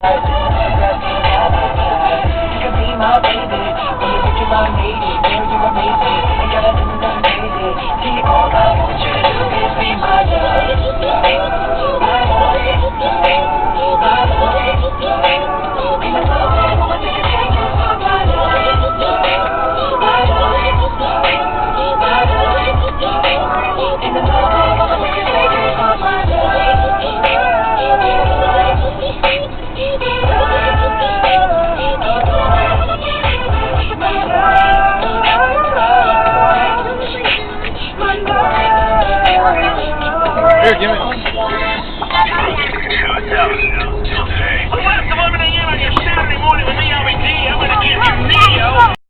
You can be my baby, when you think about me, girl, you amazing, ain't gotta do nothing crazy. See, all I want you to do is be my love, my love, my love. In the moment, I'ma take a chance for my love, my love, my love. In the moment, I'ma take a chance for my love. Here, give me.